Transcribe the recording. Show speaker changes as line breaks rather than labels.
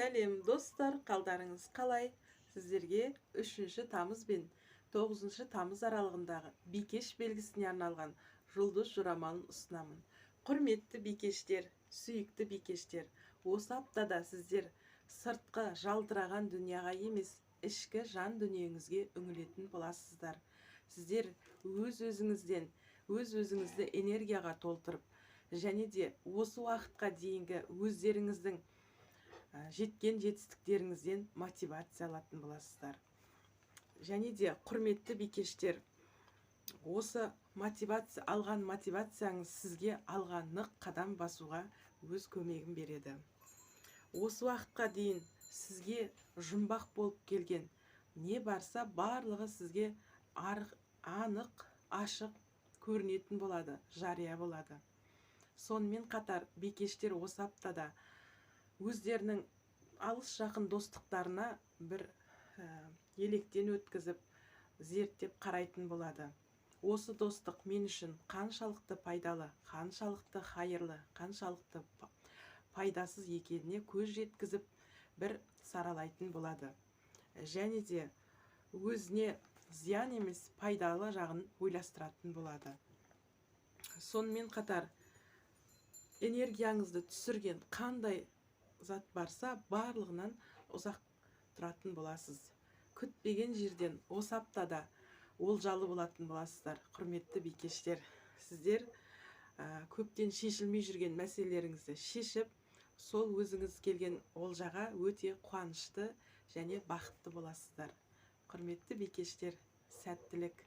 Сәлем достар, қалдарыңыз қалай? Сіздерге 3 тамыз бен 9 тамыз аралығындағы бикеш белгісіне арналған жұлдыз жорамалын ұсынамын. Құрметті бикештер, сүйікті бикештер, осы аптада сіздер сыртқы жалтыраған дүнияға емес, ішкі жан дүниеңізге үңілетін боласыздар. Сіздер өз-өзіңізді энергияға толтырып, және де осы уақытқа дейінгі өздеріңіздің жеткен жетістіктеріңізден мотивация алатын боласыздар. Және де құрметті бикештер, осы алған мотивацияңыз сізге алға нық қадам басуға өз көмегін береді. Осы уақытқа дейін сізге жұмбақ болып келген не барса барлығы сізге анық, ашық көрінетін болады, жария болады. Сонымен қатар бикештер осы аптада өздерінің алыс жақын достықтарына бір електен өткізіп, зерттеп қарайтын болады. Осы достық мен үшін қаншалықты пайдалы, қаншалықты хайырлы, қаншалықты пайдасыз екеніне көз жеткізіп, бір саралайтын болады. Және де өзіне зиян емес, пайдалы жағын ойластыратын болады. Сонымен қатар энергияңызды түсірген қандай зат барса, барлығынан ұзақ тұратын боласыз. Күтпеген жерден осы аптада олжалы болатын боласыздар. Құрметті бикештер, сіздер көптен шешілмей жүрген мәселелеріңізді шешіп, сол өзіңіз келген олжаға өте қуанышты және бақытты боласыздар. Құрметті бикештер, сәттілік.